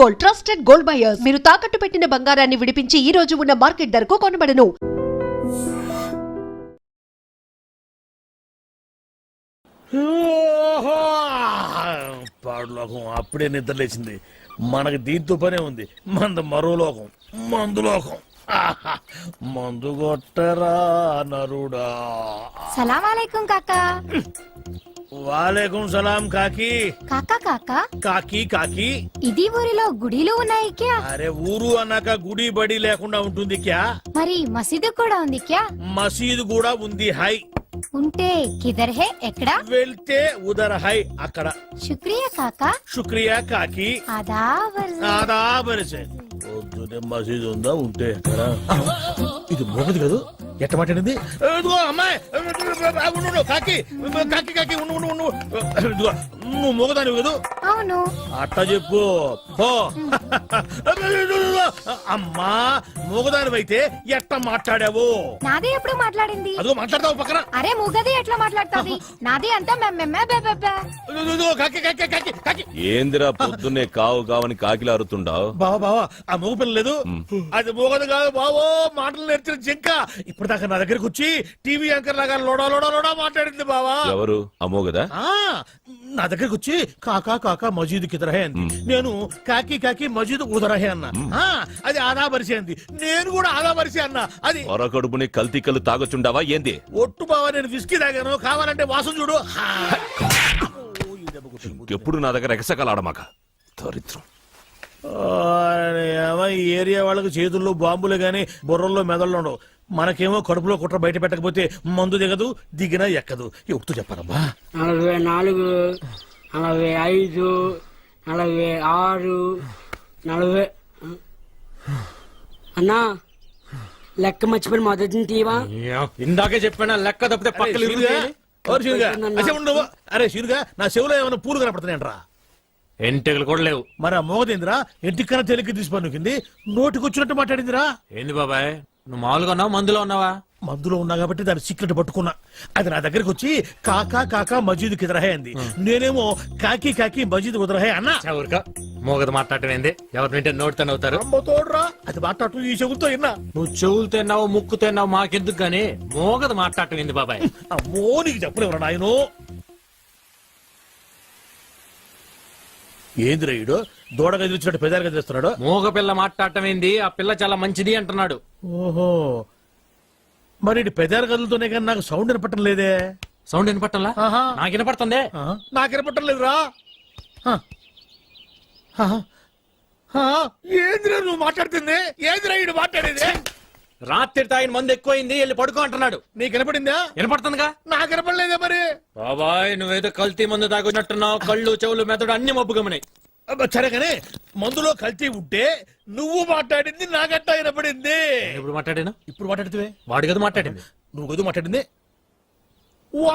Gold, trusted gold buyers. మీరు తాకట్టు పెట్టిన బంగారాన్ని విడిపించి ఈ రోజు ఉన్న మార్కెట్ ధరకు కొనబడను. పాడులోకం అప్పుడే నిద్ర లేచింది. మనకి దీంతో పనే ఉంది. మరో లోకం, మందు లోకం. మందు కొట్టరా నరుడా. సలాం అలైకుం కాకా. వాలేకుం సలాం కాకి. కాకా కాకా కాకి కాకి. ఇది ఊరిలో గుడిలు ఉన్నాయి క్యా? అరే ఊరు అన్నాక గుడి బడి లేకుండా ఉంటుంది క్యా? మరి మసీదు కూడా ఉంది క్యా? మసీదు కూడా ఉంది. హై ఉంటే కిదర్ హే ఎక్కడా? వెళ్తే ఉదర్ హై అక్కడ. శుక్రియా కాకా. శుక్రియా కాకి. ఆదాబర్జే. పొద్దునే మసీదు ఉందా? ఉంటే ఎక్కడ? ఇది మోగది కాదు. ఎట్ట మాట్లాడింది? అమ్మాయి కాకి కాకి కాకి నువ్వు మోగదాని కదూ? అవును. అట్ట చెప్పు. అమ్మా మోగదానివైతే ఎట్ట మాట్లాడావు? నాది ఎప్పుడు మాట్లాడింది? అదో మాట్లాడతావు పక్కన. అరే మూగది ఎట్లా మాట్లాడుతుంది? నాది అంతా ఏందిరా పొద్దున్నే కావు కావని కాకిలా అరుతుండావు? బావా బావా ఆ మోగ పిల్ల లేదు, అది మోగదు కాదు బావో. మాటలు నేర్చిన జింక ఇప్పుడు దాకా నా దగ్గరకు వచ్చి టీవీ యాంకర్ లాగా లోడా లోడా లోడా మాట్లాడింది బావా. ఎవరు అమ్మోగదా? నా దగ్గరకు వచ్చి కాకా కాకా మజీద్ కిదరహే అంది. నేను కాకి కాకి మజీద్ ఉదరహే అన్నా. అది ఆదా పరిచే అంది. నేను కూడా ఆదా పరిచే అన్నా. అది కడుపుని కల్తీ కళ్ళు తాగొచ్చుండావా ఏంది? ఒట్టు బావా, నేను విస్కీ తాగాను. కావాలంటే వాసన చూడు. ఎప్పుడు నా దగ్గర ఎగసకలాడమాక దరిద్రం. ఈ ఏరియా వాళ్ళకి చేతుల్లో బాంబులే గాని బుర్రల్లో మెదళ్ళు ఉండవు. మనకేమో కడుపులో కుట్ర బయట పెట్టకపోతే మందు దిగదు, దిగినా ఎక్కదు. ఎప్పుడు చెప్పారమ్మా? 44, 45, 46, 40. అన్నా లెక్క మర్చిపోయి మొదటి తీవా? ఇందాకే చెప్పాను లెక్క తప్పితే పక్కలు. అరే శిరుగా, నా చెవులో ఏమైనా పూలు కనపడుతున్నాయంట్రా? ఎంటెకలు కూడా లేవు. మరి ఆ మోగదేంద్రా ఎంటికన్నా తేలిక తీసి పన్నుకింది. నోటికి వచ్చినట్టు మాట్లాడిందిరా. ఏంది బాబాయ్, నువ్వు మామూలుగా ఉన్నావు మందులో ఉన్నావా? మందులో ఉన్నా కాబట్టి దాని సీక్రెట్ పట్టుకున్నా. అది నా దగ్గరకు వచ్చి కాకా కాకా మజీద్ కిదరహే అంది. నేనేమో కాకి కాకి మజీద్ కుదరహే అన్నా. ఊరికా మోగదు మాట్లాడటం ఏంది? ఎవరు వింటే నోటితో అవుతారు. తోడ్రా అది మాట్లాడుతూ ఈ చెవులతో విన్నా. నువ్వు చెవులు తిన్నావు ముక్కు తిన్నావు మాకెందుకు గానీ మోగదు మాట్లాడటం ఏంది బాబాయ్? అమ్మో నీకు చెప్పలేవరా నాయనో. ఏంది రైడు దూడ గదిలిచ్చినట్టు పెదాలు గదిలిస్తున్నాడు? మోగ పిల్ల మాట్లాడటం ఏంది? ఆ పిల్ల చాలా మంచిది అంటున్నాడు. ఓహో, మరి పెదాల గదులతోనే కానీ నాకు సౌండ్ వినపట్టం లేదే. సౌండ్ వినపట్టంలా? నాకు వినపడుతుంది. నాకు వినపట్టం లేదురా. ఏందిరా నువ్వు మాట్లాడుతుంది? ఏందిరా ఈడు మాట్లాడేది? రాత్రి తాగిన మంది ఎక్కువైంది, వెళ్ళి పడుకో అంటున్నాడు. నీకు వినపడిందా? వినపడుతుందిగా. నాకు వినపడలేదే మరి. బాబాయ్ నువ్వేదో కల్తీ మందు తాగున్నట్టున్నావు. కళ్ళు చెవులు మెదడు అన్ని మబ్బుగమనాయి. సరే కానీ మందులో కల్తీ ఉంటే నువ్వు మాట్లాడింది నాగట్టా వినపడింది. ఇప్పుడు మాట్లాడాను. ఇప్పుడు మాట్లాడితే వాడి గదు మాట్లాడింది. నువ్వు గదు మాట్లాడింది.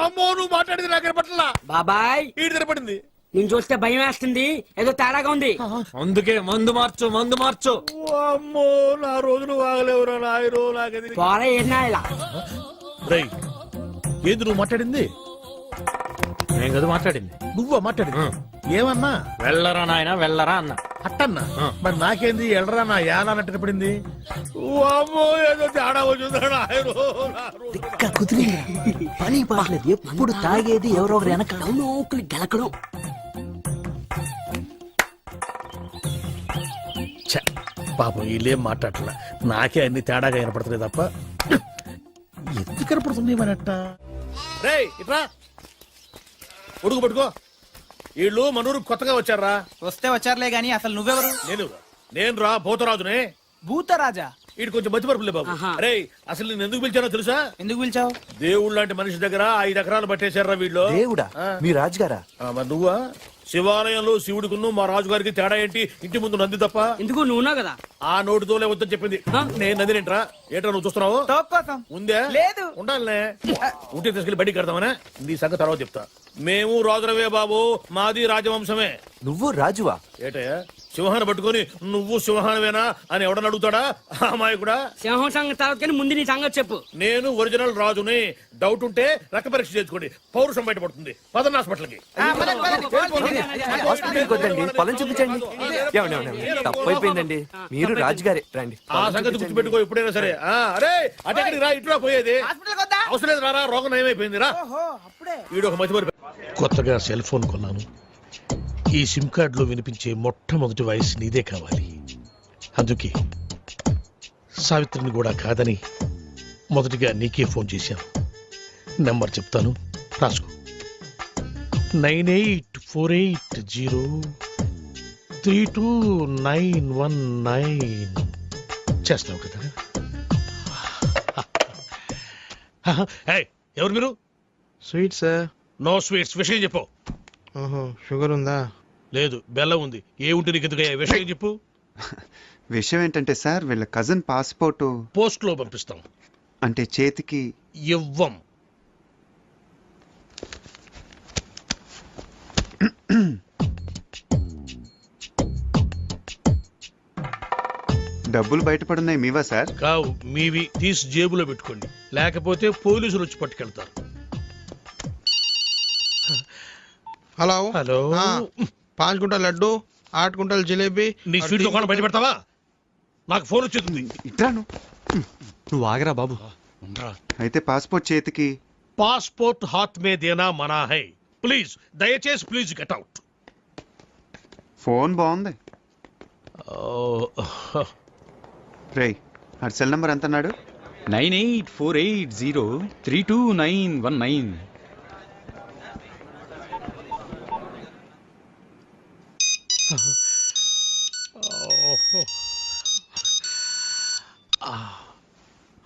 అమ్మో నువ్వు మాట్లాడింది నాకు వినపడలా. బాబాయ్ ఈడు వినపడింది. నేను చూస్తే భయం వేస్తుంది, ఏదో తేడాగా ఉంది. అందుకే మందు మార్చు మందు మార్చు. అమ్మో నా రోజులు వాగలేవురా నాయనో. నాకది రై ఏంది నువ్వు మాట్లాడింది? నేను కదా మాట్లాడింది. నువ్వా మాట్లాడింది? ఏమన్నా? వెళ్ళరా నాయన వెళ్ళరా అన్న. అట్టన్నా? మరి నాకేంది ఎళ్ళరా నా యానా అన్నట్టు పడింది. అమ్మో ఏదో తేడా వచ్చిందా పని పాటలేదు. ఎప్పుడు తాగేది ఎవరొకరు వెనక గెలకడం. పాపం వీళ్ళేం మాట్లాడలే. నాకే అన్ని తేడాగా వినపడుతుంది తప్ప ఎందుకు కనపడుతుంది మనట్ట. రే ఇట్రా ఉడుకు పట్టుకో. వీళ్ళు మనూరు కొత్తగా వచ్చారా? వస్తే వచ్చారులే గాని అసలు నువ్వెవరు? నేను రా భూతరాజునే. భూతరాజా? వీడు కొంచెం మతిమరుపులే బాబు. అరే అసలు నేను ఎందుకు పిలిచానో తెలుసా? ఎందుకు పిలిచావు? దేవుడు లాంటి మనిషి దగ్గర 5 ఎకరాలు పట్టేశారా వీళ్ళు. దేవుడా? మీ రాజుగారా? మరి నువ్వా? శివాలయంలో శివుడికును మా రాజుగారికి తేడా ఏంటి? ఇంటి ముందు నంది తప్ప. ఎందుకు నువ్వునా కదా? ఆ నోటితోలే వద్దని చెప్పింది. నేను నందినేంట్రా? ఏంట్రా నువ్వు చూస్తున్నావు? ఉందే లేదు. ఉండాలనే ఉంటే తీసుకెళ్లి బయటికి కడతామనే. నీ సంగతి తర్వాత చెప్తా. మేము రాజులవే బాబు, మాది రాజవంశమే. నువ్వు రాజువా? ఏటయ్యా సింహాన్ని పట్టుకొని నువ్వు సింహానవేనా అని ఎవడని అడుగుతాడా అమ్మాయి కూడా. సింహం సంగతి తర్వాత కానీ ముందు నీ సంగతి చెప్పు. నేను ఒరిజినల్ రాజుని. డౌట్ ఉంటే రక్త పరీక్ష చేసుకోండి, పౌరుషం బయటపడుతుంది. పదన్న హాస్పిటల్కి. హాస్పిటల్కి వద్దండి, పొలం చూపించండి. తప్పైపోయిందండి, మీరు రాజుగారే రండి. ఆ సంగతి గుర్తుపెట్టుకో ఎప్పుడైనా సరే. అరే అటెక్కడికి రా, ఇటురా పోయేది. అవసరం లేదు, రారా, రోగం నయమైపోయింది రా. వీడు ఒక మతి మరి. కొత్తగా సెల్ ఫోన్ కొన్నాను. ఈ సిమ్ కార్డులో వినిపించే మొట్టమొదటి వాయిస్ నీదే కావాలి. అందుకే సావిత్రిని కూడా కాదని మొదటిగా నీకే ఫోన్ చేశాను. నెంబర్ చెప్తాను, రాసుకో. 9848032919. చేస్తావు కదా? ఎవరు మీరు? Sweet sir. No sweets. విషయం చెప్పు. షుగర్ ఉందా? లేదు, బెల్లం ఉంది. ఏ ఉంటే నీకు ఎందుకు? విషయం చెప్పు. విషయం ఏంటంటే సార్, వీళ్ళ కజిన్ పాస్పోర్ట్ పోస్ట్ లో పంపిస్తాం. అంటే చేతికి ఇవ్వం. డబ్బులు బయటపడున్నాయి మీవా సార్? కావు, మీవి. తీసి జేబులో పెట్టుకోండి, లేకపోతే పోలీసులు వచ్చి పట్టుకెళ్తారు. Hello hello. 5 quintal laddu, 8 quintal jalebi. నీ స్వీట్ దుకాణం బయట పెడతావా? నాకు ఫోన్ వచ్చేస్తుంది. ఇట్రాను. నువ్వు ఆగరా బాబు. అయితే పాస్పోర్ట్ చేతికి. పాస్పోర్ట్ హాత్ మే దేనా మనా హై. ప్లీజ్, దయచేసి ప్లీజ్ గెట్ అవుట్. ఫోన్ బాగుంది. రేయ్, ఆ సెల్ నంబర్ ఎంత అన్నాడు? 9848032919.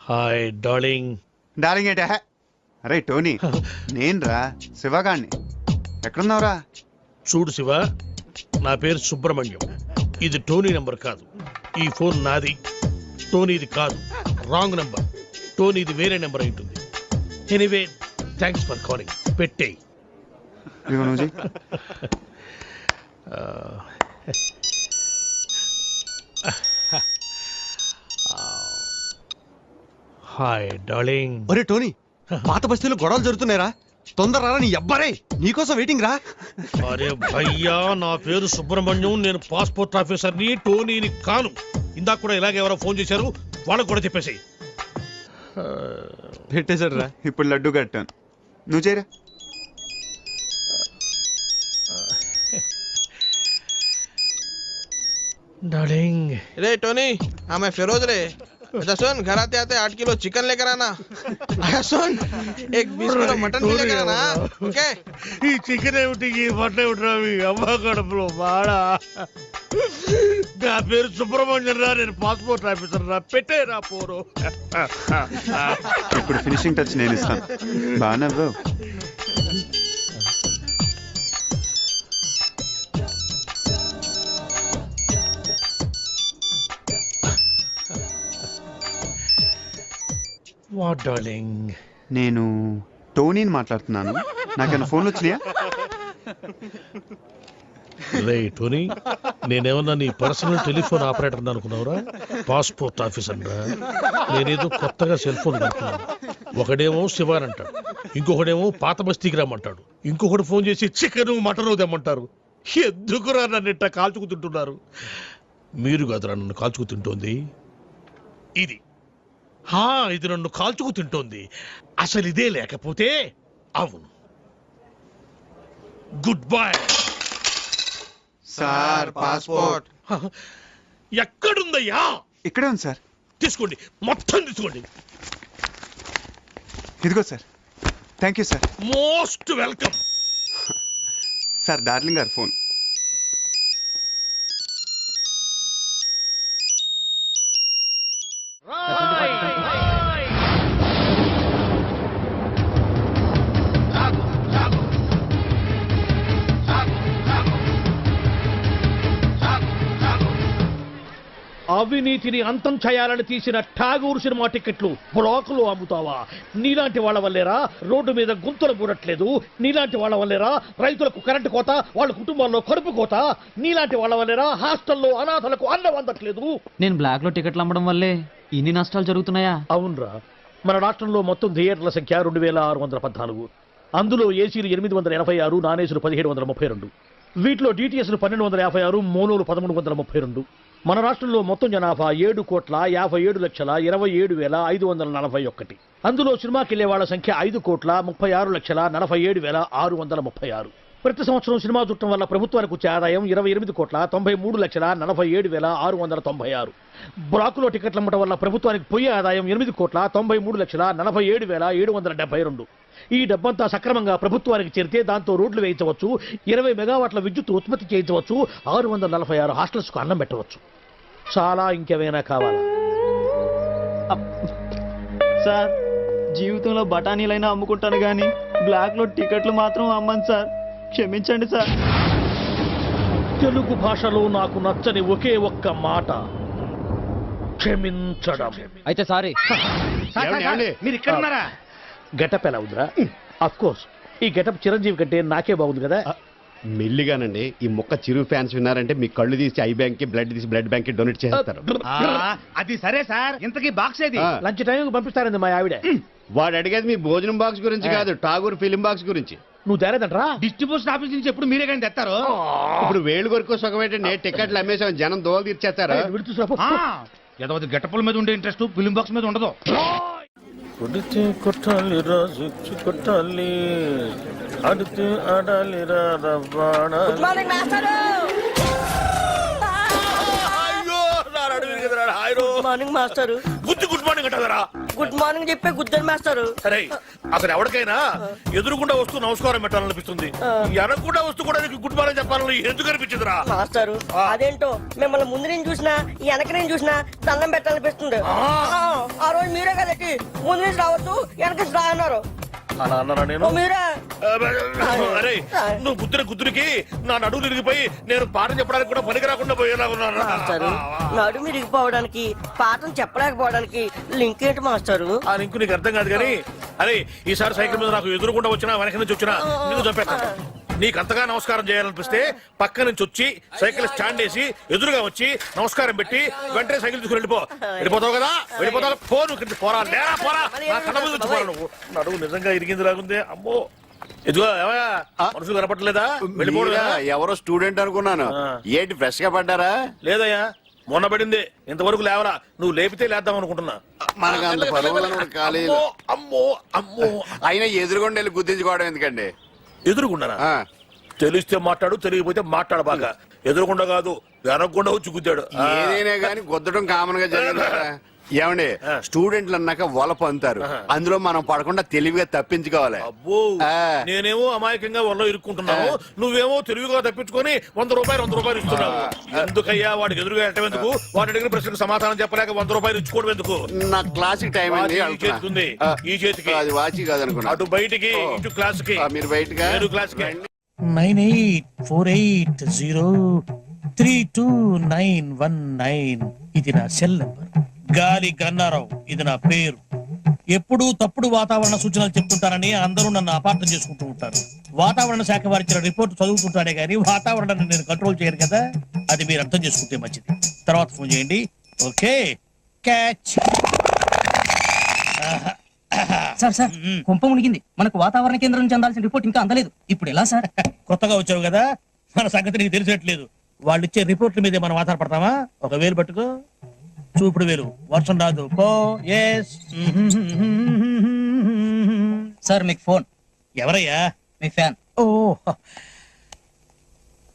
Hi darling. డార్లింగ్ ఏంటే? అరే టోనీ, నేను రా, శివగాణ్ణి. ఎక్కడున్నావురా? చూడు శివ, నా పేరు సుబ్రహ్మణ్యం. ఇది టోనీ నంబర్ కాదు. ఈ ఫోన్ నాది, టోనీది కాదు. Wrong number. టోనీది వేరే నెంబర్ అయి ఉంటుంది. Anyway, thanks for calling. పెట్టేయ్. ఇదిగో నువ్వు చెయ్. Hi darling. ఒరే టోనీ, పాత బస్తీలో గొడవలు జరుగుతున్నాయిరా, తొందర రారా. నీ అబ్బారే నీకోసం వెయిటింగ్ రా. అరే భయ్యా, నా పేరు సుబ్రహ్మణ్యం. నేను పాస్పోర్ట్ ఆఫీసర్ని, టోనీని కాను. ఇందాక కూడా ఇలాగే ఎవరో ఫోన్ చేశారు, వాళ్ళకు కూడా చెప్పేసి. పెట్టేశాడు రా. ఇప్పుడు లడ్డు కట్టాను. నువ్వు చేయరా. డార్లింగ్. रे टोनी, हाँ मैं फिरोज रे. अच्छा सुन, घर आते आते 8 किलो चिकन लेकर आना. सुन, एक 20 किलो मटन भी लेकर आना. ओके? ఈ చికెన్ ఏమిటి, ఈ మటన్ ఏమిటి? మీ అమ్మ కడుపులో బాడా. నా పేరు సుబ్రహ్మణ్యం రా, నేను పాస్పోర్ట్ ఆఫీసర్ రా. పెట్టేరా పోరు. ఇప్పుడు ఫినిషింగ్ టచ్ నేను ఇస్తాను. బాగా నవ్వావు. What darling? నేను టోనీని మాట్లాడుతున్నాను. నాకైనా ఫోన్లు వచ్చినాయా? రే టోనీ, నేనేమన్నా నీ పర్సనల్ టెలిఫోన్ ఆపరేటర్ అనుకున్నావురా? పాస్పోర్ట్ ఆఫీసర్ రా. నేనేదో కొత్తగా సెల్ ఫోన్ కొనుక్కున్నాను. ఒకడేమో శివాన్ అంటాడు, ఇంకొకడేమో పాత బస్తీకి రమ్మంటాడు, ఇంకొకటి ఫోన్ చేసి చికెన్ మటన్ తెమ్మంటారు. ఎందుకురా నన్ను ఇట్ట కాల్చుకు తింటున్నారు? మీరు కాదురా నన్ను కాల్చుకు తింటోంది, ఇది. ఇది నన్ను కాల్చుకు తింటోంది. అసలు ఇదే లేకపోతే అవును. Good bye sir. పాస్పోర్ట్ ఎక్కడుందయ్యా? ఇక్కడే ఉంది సార్. తీసుకోండి, మొత్తం తీసుకోండి. ఇదిగో sir. Thank you sir. Most welcome. Sir, darling గారు ఫోన్. అవినీతిని అంతం చేయాలని తీసిన ఠాగూర్ సినిమా టికెట్లు బ్లాకులో అమ్ముతావా? నీలాంటి వాళ్ళ వల్లేరా రోడ్డు మీద గుంతలు పూడట్లేదు. నీలాంటి వాళ్ళ వల్లేరా రైతులకు కరెంటు కోత, వాళ్ళ కుటుంబాల్లో కడుపు కోత. నీలాంటి వాళ్ళ వల్లేరా హాస్టల్లో అనాథలకు అన్నం అందట్లేదు. నేను బ్లాక్ లో టికెట్లు అమ్మడం వల్లే ఇన్ని నష్టాలు జరుగుతున్నాయా? అవునరా, మన రాష్ట్రంలో మొత్తం థియేటర్ల సంఖ్య 2614. అందులో ఏసీలు 886, నాన్ ఏసీలు 1732. వీటిలో డిటిఎస్లు 1256, మోనోలు 1332. మన రాష్ట్రంలో మొత్తం జనాభా 7,27,27,541. అందులో సినిమాకి వెళ్లే వాళ్ళ సంఖ్య 5,36,47,636. ప్రతి సంవత్సరం సినిమా చూడటం వల్ల ప్రభుత్వానికి వచ్చే ఆదాయం 28,93,47,696. బ్లాకులో టికెట్లు అమ్మటం వల్ల ప్రభుత్వానికి పోయే ఆదాయం 8,93,47,772. ఈ డబ్బంతా సక్రమంగా ప్రభుత్వానికి చేరితే దాంతో రోడ్లు వేయించవచ్చు, 20 మెగావాట్ల విద్యుత్ ఉత్పత్తి చేయించవచ్చు, 646 హాస్టల్స్ కు అన్నం పెట్టవచ్చు. చాలా ఇంకేమైనా కావాలా? సార్, జీవితంలో బఠానీలైనా అమ్ముకుంటాను గానీ బ్లాక్ లో టికెట్లు మాత్రం అమ్మను సార్. క్షమించండి సార్. తెలుగు భాషలో నాకు నచ్చని ఒకే ఒక్క మాట క్షమించడం. అయితే సారీ. మీరు ఇక్కడ ఉన్నారా? గెటప్ ఎలా ఉందిరా? అఫ్ కోర్స్ ఈ గెటప్ చిరంజీవి కంటే నాకే బాగుంది కదా. మెల్లిగానండి, ఈ మొక్క చిరు ఫ్యాన్స్ విన్నారంటే మీ కళ్ళు తీసి ఐ బ్యాంక్ కి, బ్లడ్ తీసి బ్లడ్ బ్యాంక్ కి డొనేట్ చేస్తారు. అది సరే సార్, ఇంతకీ బాక్స్ ఏది? లంచ్ టైం పంపిస్తారండి మా ఆవిడ. వాడు అడిగేది మీ భోజనం బాక్స్ గురించి కాదు, ఠాగూర్ ఫిలిం బాక్స్ గురించి. నువ్వు తేలేదంటరా? డిస్ట్రిబ్యూషన్ ఆఫీస్ నుంచి ఎప్పుడు మీరే కానీ తెస్తారు. ఇప్పుడు వేలు కొరకు సుఖమేంటండి, టికెట్లు అమ్మేసాం, జనం దోలు తీర్చేస్తారు. ఏదో గెటప్పుల మీద ఉండే ఇంట్రెస్ట్ ఫిలిం బాక్స్ మీద ఉండదు. కొడితే కొట్టాలి రాజు కొట్టాలి, ఆడితే ఆడాలి రవ్వాణ. Morning master. గుడ్ మార్నింగ్ అంటారా? గుడ్ మార్నింగ్ చెప్పే గుద్దరు మాస్టర్. సరే, అసలు ఎవరికైనా ఎదురుకుండా వస్తూ నమస్కారం పెట్టాలనిపిస్తుంది, వెనకుండా వస్తూ కూడా గుడ్ మార్నింగ్ చెప్పాలని ఎందుకు అనిపించదురా? మాస్టర్ అదేంటో మిమ్మల్ని ముందు నేను చూసినా వెనక నేను చూసినా దండం పెట్టాలనిపిస్తుంది. ఆ రోజు మీరే కదకి ముందు నుంచి రావద్దు వెనక నుంచి రా అన్నారు. అలా అన్నారా నేను? మీరే. అరే, నువ్వు గుద్దురికి నా నడువు తిరిగిపోయి నేను పాఠం చెప్పడానికి కూడా పనికి రాకుండా పోయేలా ఉన్నాను. నడుము ఇరిగిపోవడానికి పాఠం చెప్పలేకపోవడానికి లింక్ ఏంటి మాస్టారు? ఆ లింక్ నీకు అర్థం కాదు కానీ, అరే ఈసారి సైకిల్ మీద నాకు ఎదురుకుండా వచ్చినా వెనక నుంచి వచ్చినా నిన్ను చంపేస్తాను. నీకు అంతగా నమస్కారం చేయాలనిపిస్తే పక్క నుంచి వచ్చి సైకిల్ స్టాండ్ వేసి ఎదురుగా వచ్చి నమస్కారం పెట్టి వెంటనే సైకిల్ తీసుకుని వెళ్ళిపోతావు కదా. వెళ్ళిపోతావు పోరా లేరా పోరా, నా కళ్ళ ముందు వచ్చి పోరా. నువ్వు నడువు నిజంగా ఇరిగింది లాగుంది. అమ్మో, ఎదుగో మనుషులు కనపట్టలేదా? వెళ్ళిపోవడం. ఎవరో స్టూడెంట్ అనుకున్నాను. ఏంటి ఫ్రెష్ గా పడ్డారా? లేదయ్యా, మొన్న పడింది, ఇంతవరకు లేవరా. నువ్వు లేపితే లేద్దాం అనుకుంటున్నా. మనకు అంత పదవులను కాలేదు. అమ్మో అమ్మో, అయినా ఎదురుగొండ వెళ్ళి గుర్తించుకోవడం ఎందుకండి? ఎదురుకున్నానా? తెలిస్తే మాట్లాడు, తెలియకపోతే మాట్లాడు. బాగా ఎదురుకుండా కాదు వెనకుండా వచ్చి గుద్దాడు. ఏదైనా కానీ గుద్దడం కామన్ గా జరిగింది. ఏమండి, స్టూడెంట్లు అన్నాక వలపు అంటారు, అందులో మనం పడకుండా తెలివిగా తప్పించుకోవాలి. అబ్బో, నేనేమో అమాయకంగా వల్ల ఇరుక్కుంటున్నావు, నువ్వేమో తెలివిగా తప్పించుకొని 100 రూపాయలు ఇస్తున్నావు. ఎందుకయ్యా వాడికి ఎదురుగా ఎట్టేందుకు? వాడి అడిగిన ప్రశ్నకు సమాధానం చెప్పలేక 100 రూపాయలు ఇచ్చుకోవడం ఎందుకు? నా క్లాసిక్ టైం అండి. చేస్తుంది ఈ చేతికి, అది వాచి కాదనుకున్నా. అటు బయటికి ఇటు క్లాస్ కి. మీరు బయటగా క్లాస్ కి 9848032919. ఇది నా సెల్ నంబర్. గాలి గన్నారావు ఇది నా పేరు. ఎప్పుడూ తప్పుడు వాతావరణ సూచనలు చెప్తుంటారని అందరూ నన్ను అపార్థం చేసుకుంటూ ఉంటారు. వాతావరణ శాఖ వారిచ్చిన రిపోర్ట్ చదువుతుంటానే గానీ వాతావరణాన్ని నేను కంట్రోల్ చేయను కదా. అది మీరు అర్థం చేసుకుంటే మంచిది. తర్వాత ఫోన్ చేయండి. Okay, catch. సార్ సార్, కుంప మునిగింది. మనకు వాతావరణ కేంద్రం నుంచి అందాల్సిన రిపోర్ట్ ఇంకా అందలేదు. ఇప్పుడు ఎలా సార్? కొత్తగా వచ్చావు కదా, మన సంగతి నీకు తెలిసినట్లేదు. వాళ్ళు ఇచ్చే రిపోర్ట్ల మీదే మనం ఆధారపడతామా? ఒక వేలు పట్టుకో, చూపుడు వేలు. వర్షం రాదు పో. ఎస్ సార్, మీకు ఫోన్. ఎవరయ్యా? మీ ఫ్యాన్. ఓ,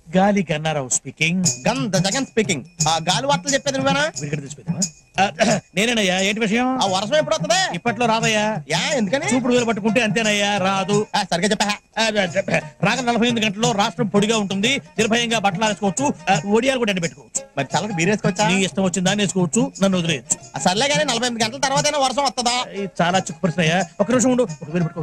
గాలి గన్నారావు స్పీకింగ్. జగన్ స్పీకింగ్. ఆ గాలి వార్తలు చెప్పేది నువ్వేనా? విడిగడ తీసుకుందామా? నేనేనయ్యా. ఏంటి విషయం? ఆ వర్షం ఎప్పుడు వస్తుంది? ఇప్పట్లో రాదయ్యా. ఎందుకని? చూపుడు వేలు పట్టుకుంటే అంతేనయ్యా, రాదు. సరిగ్గా చెప్పా. రాగల 48 గంటల్లో రాష్ట్రం పొడిగా ఉంటుంది, నిర్భయంగా బట్టలు వేసుకోవచ్చు, ఒడియాలు కూడా ఎండబెట్టుకోవచ్చు. మరి చల్లకి బీరేసుకోవచ్చా? నీ ఇష్టం వచ్చిందా వేసుకోవచ్చు, నన్ను వదిలేయచ్చు. సర్లే కానీ 48 గంటల తర్వాత వర్షం వస్తుందా? చాలా చిక్కు ప్రశ్న అయ్యా. ఒక నిమిషం ఉండు. ఒక వేలు పట్టుకో.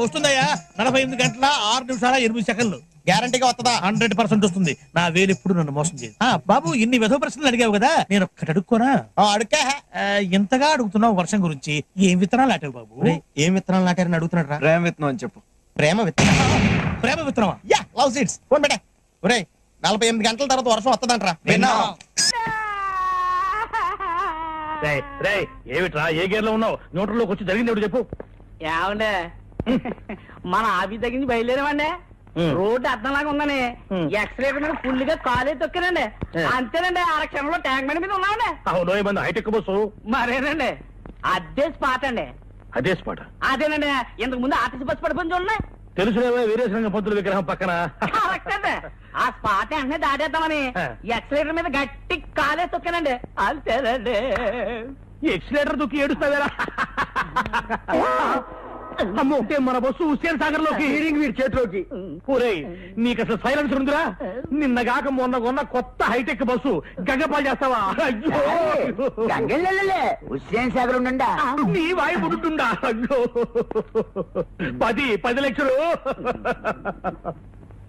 వస్తుందయ్యా. 48 గంటల 6 నిమిషాల 8 సెకండ్లు. గ్యారంటీగా వస్తుందా? 100% వస్తుంది. నా వేలు ఎప్పుడు నన్ను మోసం చేయదు. బాబు ఇన్ని విధవ ప్రశ్నలు అడిగావు కదా, నేను ఒక్కటి అడుక్కోనా? అడుక్కా. ఇంతగా అడుగుతున్నావు వర్షం గురించి, ఏం విత్తనాలు నాటావు బాబు? ఏం విత్తనాలు నాటారని అడుగుతున్నాడు రా. ప్రేమ విత్తనం అని చెప్పు. ప్రేమ విత్తనం. ప్రేమ విత్తనమా? Yeah, love seeds. ఫోన్ పెట్టే. ఒరేయ్ 48 గంటల తర్వాత వర్షం వస్తుందంటరా. విన్నా? ఏమిట్రా, ఏ గేర్ లో ఉన్నావు? న్యూట్రల్లోకి వచ్చి జరిగింది ఎవరు చెప్పు. ఏమండే మన ఆఫీస్ దగ్గర నుంచి బయలుదేరామండి. రోడ్డు అర్థంలాగా ఉందని ఎక్స్రేటర్ మీద ఫుల్ గా కాలే తొక్కానండి. అంతేనండి, క్షణంలో ట్యాంక్ బండి మీద ఉన్నామండి. అవును, ఏమన్నా హైటెక్ బస్సు? మరేనండి, అదే స్పాట్ అండి. అదే స్పాట్? అదేనండి, ఇంతకు ముందు ఆర్టీసీ బస్సు పడిపోయింది చూడండి. తెలుసులేవా, వీరేశలింగ పంతుల విగ్రహం పక్కన. కరెక్ట్ అండి, ఆ స్పాట్ వెంటనే దాటేద్దామని ఎక్స్రేటర్ మీద గట్టి కాలే తొక్కానండి. అంతేనండి. ఎక్సిలేటర్ దుక్కి ఏడుస్తావేరా? అమ్మో, మన బస్సు హుస్సేన్ సాగర్ లోకి, వీడి చేతిలోకి. ఒరేయ్, నీకు అసలు సైలెన్స్ ఉందిరా? నిన్నగాక మొన్న కొన్న కొత్త హైటెక్ బస్సు గంగపాలు చేస్తావా? హుస్సేన్ సాగర్ ఉండండి. నీ వాయి ముడుతుండా? అయ్యో, 10 లక్షలు.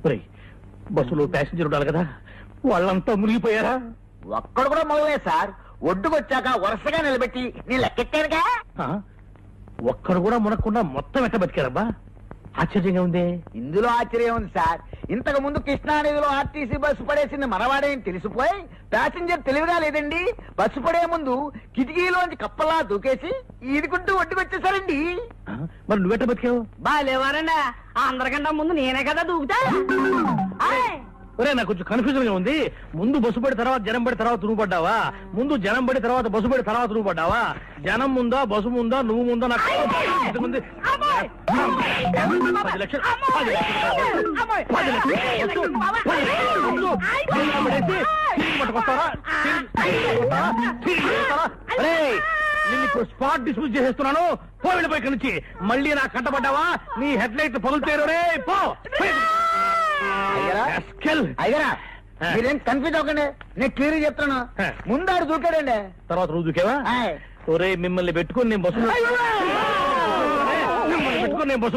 ఒరేయ్, బస్సులో ప్యాసింజర్ ఉండాలి కదా, వాళ్ళంతా మునిగిపోయారా? ఒక్కడు కూడా మొదలే సార్. ఒడ్డుకొచ్చాక వరుసగా నిలబెట్టి నేను లెక్కెట్టానుగా. ఒక్కడు కూడా మునక్కుండా మొత్తం ఎట్ట బతికారబ్బా? ఆశ్చర్యంగా ఉంది. ఇందులో ఆశ్చర్యం ఉంది సార్. ఇంతకు ముందు కృష్ణానదిలో ఆర్టీసీ బస్సు పడేసింది మనవాడే అని తెలిసిపోయి ప్యాసింజర్ తెలివిగా లేదండి, బస్సు పడే ముందు కిటికీలోంచి కప్పలా దూకేసి ఈదుకుంటూ ఒడ్డుకొచ్చేసారండి. మరి నువ్వెట్ట బతికావు? బాలేవారండి, అందరికంటే ముందు నేనే కదా దూకుతా. ఒరే, నాకు కొంచెం కన్ఫ్యూజన్ గా ఉంది. ముందు బస్సు పడి తర్వాత జనం పడి తర్వాత నువ్వు పడ్డావా? ముందు జనం పడి తర్వాత బస్సు పడి తర్వాత నువ్వు పడ్డావా? జనం ముందా, బస్సు ముందా, నువ్వు ముందా? నాకు 10 లక్షలు. 10 లక్షలు స్పాట్ డిస్మిస్ చేసేస్తున్నాను. వెళ్ళిపోయి ఇక్కడి నుంచి. మళ్ళీ నాకు కట్టబడ్డావా? నీ హెడ్ లైట్ పగులుతారు రే. పో. అయ్యరా, మీరేం కన్ఫ్యూజ్ అవ్వకండి, నేను క్లియర్ చెప్తాను. ముందాడు దూకాడండి, తర్వాత రోజు దూకేవా? ఒరే, మిమ్మల్ని పెట్టుకుని నేను బస్సు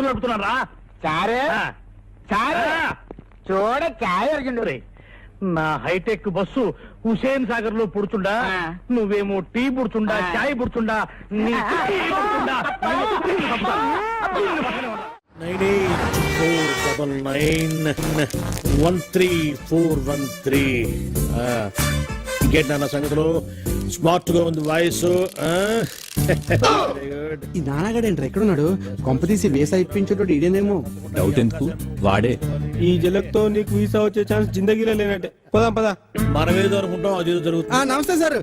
నడుపుతున్నాను రా. చారే చూడ చాయ్ అడిగిండు. నా హైటెక్ బస్సు హుసేన్ సాగర్ లో పుడుతుండా, నువ్వేమో టీ పుడుతుండా, చాయ్ పుడుతుండా. 9849913413. ఇంకేంటి నాన్న సంగతులు? స్మార్ట్ గా ఉంది వాయిస్. ఈ నాన్నగాడేంట్రా ఎక్కడున్నాడు? కొంపతీసి వేసా ఇప్పించేటోడు ఇదేనేమో. డౌట్ ఎందుకు, వాడే. ఈ జలక్తో నీకు వీసా వచ్చే ఛాన్స్ జిందగీలో లేనట్టే. పదా పదా. మనమేదో అనుకుంటాం, అదేదో జరుగుతుంది. నమస్తే సార్.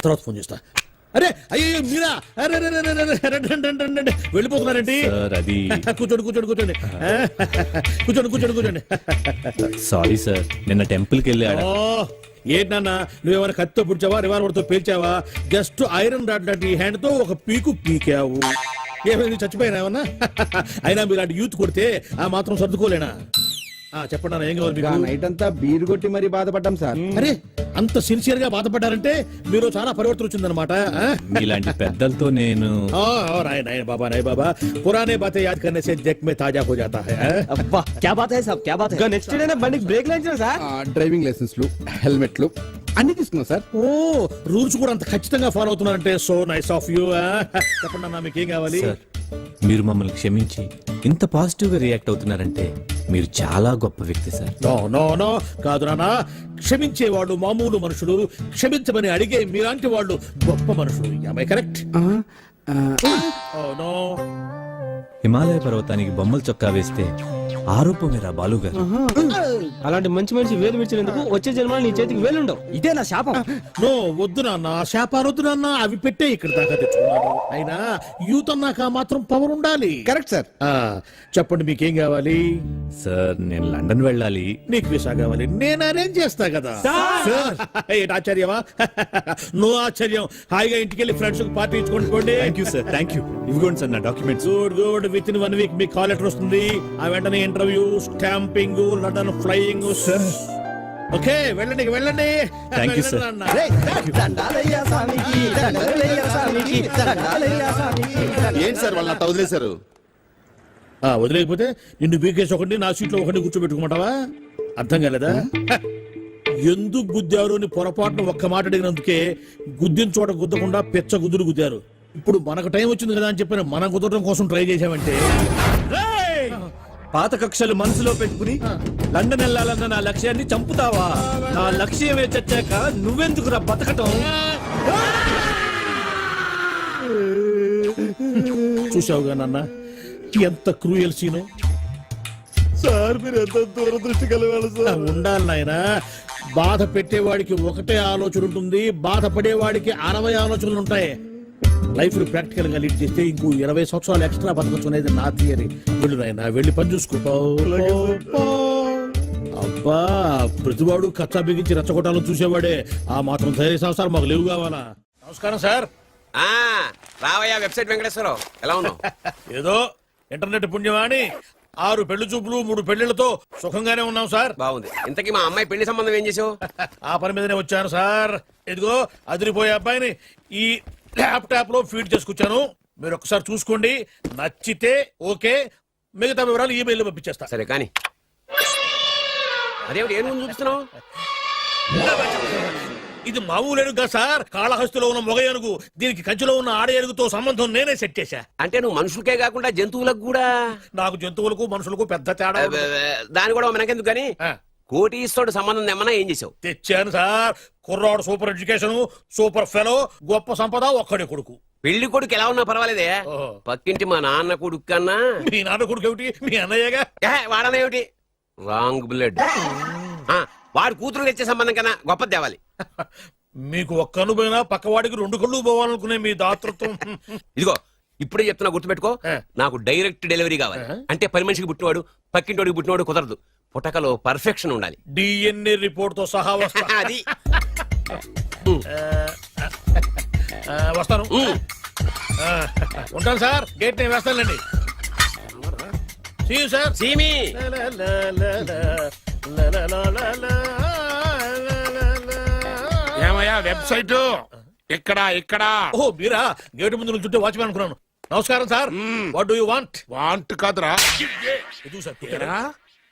తర్వాత ఫోన్ చేస్తా. అరే, అయ్యో మీరా? వెళ్ళిపోతున్నారండి. సార్, అది కూర్చోండి కూర్చోండి కూర్చోండి కూర్చోండి కూర్చోండి కూర్చోండి. సారీ సార్, నిన్న టెంపుల్ కి వెళ్ళి ఏంటన్నా, నువ్వేమైనా కత్తితో పుడిచావా, రివాల్వర్ తో పేల్చావా? జస్ట్ ఐరన్ రాడ్ లాంటి హ్యాండ్ తో ఒక పీకు పీకావు. ఏమైంది, చచ్చిపోయినా ఏమన్నా? అయినా మీరు అటు యూత్ కొడితే ఆ మాత్రం సర్దుకోలేనా? చెప్పండి అన్న, ఏం కావాలి మీకు? నైట్ అంతా బీర్ కొట్టి మరీ బాధపడ్డాం సార్. అరే, అంత సిన్సియర్ గా బాధపడ్డారంటే మీరు చాలా పరివర్తన వచ్చిందనమాట. ఇలాంటి పెద్దలతో నేను नाय बाबा पुराने बातें याद करने से जग में ताजा हो जाता है. అబ్బా, క్యా బాత్ హై సాబ్, క్యా బాత్ హై. నెక్స్ట్ డే బండికి బ్రేక్ లైన్స్ సార్. డ్రైవింగ్ లైసెన్స్లు, హెల్మెట్లు అన్ని తీసుకున్నాం సార్. ఓ, రూల్స్ కూడా అంత ఖచ్చితంగా ఫాలో అవుతున్నారంటే సో నైస్ ఆఫ్ యూ. చెప్పండి అన్న, మీకు ఏం కావాలి? సార్, మీరు మమ్మల్ని క్షమించి ఇంత పాజిటివ్ గా రియాక్ట్ అవుతున్నారంటే మీరు చాలా గొప్ప వ్యక్తి సార్. నో నో నో, కాదు నాన్న. క్షమించేవాళ్ళు మామూలు మనుషులు, క్షమించమని అడిగే మీలాంటి వాళ్ళు గొప్ప మనుషులు. am I correct? Oh no. Himalaya పర్వతానికి బొమ్మల చొక్కా వేస్తే ఆరోపమేరా బాలు గారు. అలాంటి మంచి మనిషి వేలు విడిచినందుకు వచ్చే జన్మలో నీ చేతికి వేలుండవు. ఇదే నా శాపం. నో, వద్దు నాన్న, శాపాలు వద్దు నాన్న. అవి పెట్టే ఇక్కడ దాకా తెచ్చుకున్నాను. అయినా యూత్ అన్నాక మాత్రం పవర్ ఉండాలి. Correct sir. చెప్పండి, మీకేం కావాలి? సార్, నేను లండన్ వెళ్ళాలి. నీకు వీసా కావాలి, నేను అరేంజ్ చేస్తా కదా. ఏంటి ఆశ్చర్యమా? నువ్వు ఆశ్చర్యం. హాయిగా ఇంటికి వెళ్ళి ఫ్రెండ్స్ పార్టీ ఇచ్చుకోండి. Thank you sir, thank you. ఇవ్వండి సార్ నా documents. Good good. Within 1 week మీకు కాల్ లెటర్ వస్తుంది. ఆ వెంటనే interview, stamping, London flying. Okay, వెళ్ళండి వెళ్ళండి. Thank you sir. ఏంటి సార్ వాళ్ళు అట్ట వదిలేశారు? వదిలేకపోతే నిన్ను బీకేసి ఒకటి నా సీట్లో ఒకటి కూర్చోబెట్టుకోమంటావా? అర్థం కాలేదా? ఎందుకు గుద్దారు అని పొరపాటున ఒక్క మాట అడిగినందుకే గుద్దిన చోట గుద్దకుండా పెచ్చ గుద్దులు గుద్దారు. ఇప్పుడు మనకు టైం వచ్చింది కదా అని చెప్పిన మనం కుదరడం కోసం ట్రై చేశామంటే రేయ్! పాత కక్షలు మనసులో పెట్టుకుని లండన్ వెళ్ళాలన్న నా లక్ష్యాన్ని చంపుతావా? నా లక్ష్యమే చచ్చాక నువ్వెందుకురా బతకటం? చూసావుగా నాన్న ఎంత క్రూయల్ సీను. సార్ మీరు ఎంత దూరదృష్టి కలగాలి సార్. ఉండాలి నాయన. బాధ పెట్టేవాడికి ఒకటే ఆలోచన ఉంటుంది, బాధపడేవాడికి 60 ఆలోచనలు ఉంటాయి. లైఫ్ ప్రాక్టికల్ గా లీడ్ చేస్తే ఇంకో 20 సంవత్సరాలు ఎక్స్ట్రా బతకచ్చు అనేది నా థియరీ. వెళ్ళు నాయన, వెళ్ళి పని చూసుకో. అబ్బా, ప్రతివాడు కచ్చా బిగించి రెచ్చగొట్టాలని చూసేవాడే. ఆ మాత్రం ధైర్య సంవత్సరాలు మాకు లేవు కావాలా? నమస్కారం సార్. రావయ్యా వెబ్సైట్ వెంకటేశ్వరరావు, ఎలా ఉన్నావు? ఏదో ఇంటర్నెట్ పుణ్యమాని 6 పెళ్లి చూపులు 3 పెళ్లిళ్లతో సుఖంగానే ఉన్నాం సార్. బాగుంది. ఇంతకీ మా అమ్మాయి పెళ్లి సంబంధం ఏం చేసావు? ఆ పని మీదనే వచ్చాను సార్. ఇదిగో అదిరిపోయే అబ్బాయిని ఈ ల్యాప్టాప్ లో ఫీడ్ చేసుకొచ్చాను. మీరు ఒకసారి చూసుకోండి, నచ్చితే ఓకే, మిగతా వివరాలు ఈమెయిల్ లో పంపించేస్తా. సరే కానీ అదేమిటి ఏం చూపిస్తున్నావు? ఇది మామూలు ఎరుగా సార్, కాళహస్తిలో ఉన్న మొగ ఏనుగు, దీనికి కంచిలో ఉన్న ఆడ ఏనుగుతో సంబంధం నేనే సెట్ చేశా. అంటే నువ్వు మనుషులకే కాకుండా జంతువులకు కూడా? నాకు జంతువులకు మనుషులకు పెద్ద తేడా ఉండదు. దాని కూడా మనకెందుకు కానీ కోటీశ్వరుడు సంబంధం ఏమన్నా ఏం చేసావు? తెచ్చాను సార్. కుర్రాడు సూపర్ ఎడ్యుకేషన్, సూపర్ ఫెలో, గొప్ప సంపద, ఒక్కడే కొడుకు. పెళ్లి కొడుకు ఎలా ఉన్నా పర్వాలేదే, ఓహో. పక్కింటి మా నాన్న కొడుకు కన్నా మీ నాన్న కొడుకు ఏమిటి, మీ అన్నయ్యగా? వాడనేమిటి రాంగ్ బ్లడ్. వాడు కూతురు తెచ్చే సంబంధం కన్నా గొప్పది తేవాలి. మీకు ఒక్క కన్ను పోయినా పక్కవాడికి 2 కళ్ళు పోవాలనుకునే మీ దాతృత్వం. ఇదిగో ఇప్పుడే చెప్తున్నా, గుర్తుపెట్టుకో. నాకు డైరెక్ట్ డెలివరీ కావాలి. అంటే పని మనిషికి పుట్టినవాడు పక్కింటోడికి పుట్టినవాడు కుదరదు. పుటకలో పర్ఫెక్షన్ ఉండాలి. డిఎన్ఏ రిపోర్ట్ తో సహా వస్తా. అది వస్తాను. ఉంటాను సార్, గేట్ నేను వేస్తానులేండి. See you, sir. సీమి ఏమయ్యా వెబ్సైట్ ఇక్కడ ఇక్కడ ఓ మీరా, గేటు ముందు నుంచుంటే వాచ్మెన్ అనుకున్నాను. నమస్కారం sir. What do you want? Want కాదురా, ఇది సార్. ఏరా,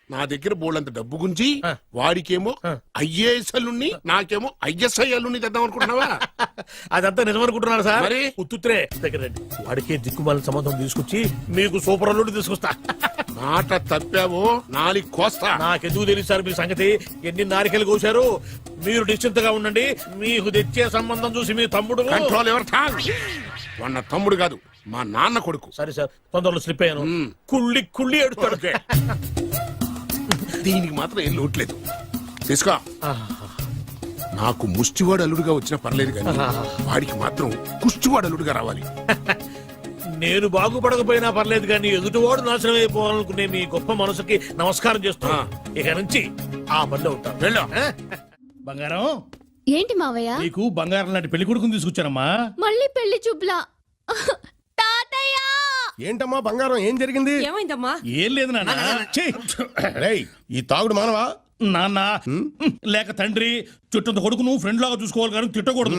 నా దగ్గర బోళ్ళంత డబ్బు గుంచి వాడికేమో ఐఏఎస్ అల్లుణ్ణి నాకేమో ఐఎస్ఐ అల్లుణ్ణి తెద్దాం అనుకుంటున్నావా? అదంతా నిజమనుకుంటున్నాను సార్. మరి? ఉత్తుత్రే దగ్గర రండి. వాడికే దిక్కుమాల సంబంధం తీసుకొచ్చి మీకు సూపర్ అల్లుడు తీసుకొస్తా. మాట తప్పావో నాలుగు కోస్తా. నాకెందుకు తెలుసు సార్ మీ సంగతి. ఎన్ని నారికలు కోశారు. మీరు నిశ్చింతగా ఉండండి. మీకు తెచ్చే సంబంధం చూసి మీ తమ్ముడు కంట్రోల్ ఎవరు థాంగ్? వాడు నా తమ్ముడు కాదు, మా నాన్న కొడుకు. సరే సార్, తొందరలో స్లిప్ అయ్యాను. కుళ్ళి కుళ్ళి ఎడుతాడు. దీనికి మాత్రం ఏం లోట్లేదు. తీసుకో. నాకు ముష్టివాడు అల్లుడుగా వచ్చినా పర్లేదు కానీ వాడికి మాత్రం కుష్టివాడు అల్లుడుగా రావాలి. నేను బాగుపడకపోయినా పర్లేదు కానీ ఎదుటివాడు నాశనం అయిపోవాలనుకునే మీ గొప్ప మనసుకి నమస్కారం చేస్తున్నా. ఇక నుంచి ఆ పనిలో ఉంటాను. వెళ్ళు. బంగారం, ఏంటి మావయ్య? నీకు బంగారం లాంటి పెళ్లి కొడుకుని తీసుకొచ్చానమ్మా. మళ్ళీ పెళ్లి చూపులా? తాతయ్య! ఏంటమ్మా బంగారం, ఏం జరిగింది? ఏమైందమ్మా? ఏం లేదు నాన్న. ఛీ! రేయ్, ఈ తాగుడు మానవా? నాన్న లేక తండ్రి చుట్టంత కొడుకును ఫ్రెండ్ లాగా చూసుకోవాలి కానీ తిట్టకూడదు.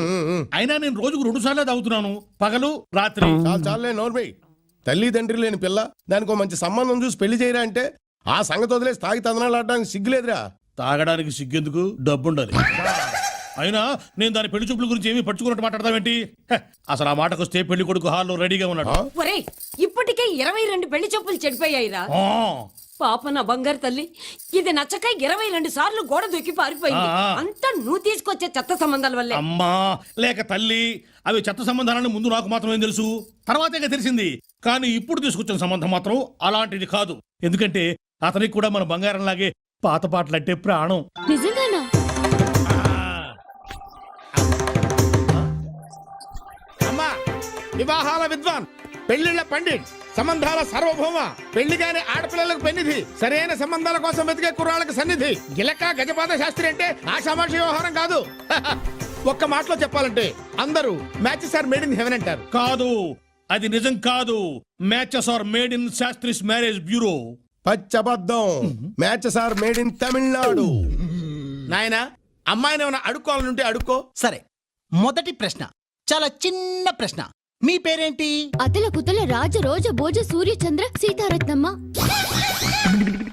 అయినా నేను రోజుకు 2 సార్లు తాగుతున్నాను, పగలు రాత్రి. చాలే నోర్మై. తల్లి తండ్రి లేని పిల్ల, దానికి మంచి సంబంధం చూసి పెళ్లి చేయరా అంటే ఆ సంగతి వదిలేసి తాగి తందనాలు ఆడడానికి సిగ్గులేదురా? తాగడానికి సిగ్గెందుకు, డబ్బుండాలి. అయినా నేను దాని పెళ్లి చూపుల గురించి ఏమీ పట్టుకున్నట్టు మాట్లాడతావేంటి? అసలు ఆ మాటకు వస్తే పెళ్లి కొడుకు హాల్లో రెడీగా ఉన్నాడు. ఒరేయ్, ఇప్పటికే 22 పెళ్లి చూపులు చెడిపోయాయిరా. పాప నా బంగారు తల్లి, ఇది నచ్చక 22 సార్లు గోడ దూకి పారిపోయింది. అంతా నువ్వు తీసుకొచ్చే చెత్త సంబంధాల వల్లే. అమ్మా లేక తల్లి, అవి చెత్త సంబంధాలని ముందు నాకు మాత్రమే తెలుసు, తర్వాతే తెలిసింది. కానీ ఇప్పుడు తీసుకొచ్చిన సంబంధం మాత్రం అలాంటిది కాదు. ఎందుకంటే అతనికి కూడా మన బంగారం లాగే పాత పాటలంటే ప్రాణం. నిజంగానా? అమ్మా, వివాహాల విద్వాన్, పెళ్లిళ్ల పండిట్, సంబంధాల సార్వభౌమ, పెళ్లిగానే ఆడపిల్లలకు పెన్నిధి, సరైన సంబంధాల కోసం వెతికే కుర్రాళ్ళకి సన్నిధి, గిలక గజపాద శాస్త్రి అంటే ఆషామాషి వ్యవహారం కాదు. ఒక్క మాటలో చెప్పాలంటే అందరూ matches are made in heaven అంటారు. కాదు, అది నిజం కాదు. Matches are made in Shastri's marriage bureau. పచ్చబద్ధం. Matches are made in Tamil Nadu. నాయనా, అమ్మాయిని ఏమైనా అడుక్కోవాలనుంటే అడుక్కో. సరే, మొదటి ప్రశ్న చాలా చిన్న ప్రశ్న. మీ పేరేంటి? అతల కుతల రాజ రోజ భోజ సూర్య చంద్ర సీతారత్నమ్మ.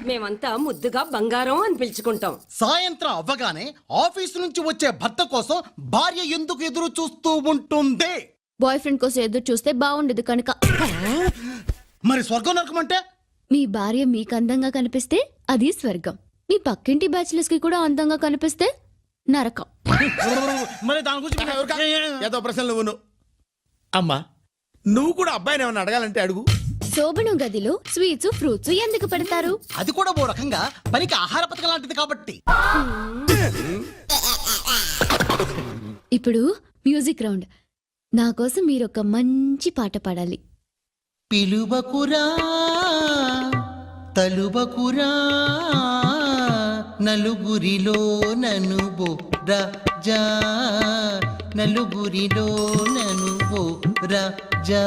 మేమంతా ముద్దుగా బంగారం అని పిలుచుకుంటాం. సాయంత్రం అవ్వగానే ఆఫీసు నుంచి వచ్చే భర్త కోసం భార్య ఎందుకు ఎదురు చూస్తూ ఉంటుంది? బాయ్ ఫ్రెండ్ కోసం ఎదురు చూస్తే బాగుండదు కనుక. మరి స్వర్గం నరకం అంటే? మీ భార్య మీకు అందంగా కనిపిస్తే అది స్వర్గం, మీ పక్కింటి బ్యాచిలర్స్ కి కూడా అందంగా కనిపిస్తే నరకం. మరి దాని గురించి ఏదో ప్రశ్నలు నువ్వు. అమ్మా నువ్వు కూడా అబ్బాయిని ఏమన్నా అడగాలంటే అడుగు. శోభనం గదిలో స్వీట్స్ ఫ్రూట్స్ ఎందుకు పెడతారు? అది కూడా ఓ రకంగా పనికి ఆహార పథకం లాంటిది కాబట్టి. ఇప్పుడు మ్యూజిక్ రౌండ్. నా కోసం మీరు ఒక మంచి పాట పాడాలి. పిలువకురా తలువకురా నలుగురిలో నను రాజా, నలుగురిలో నను రాజా.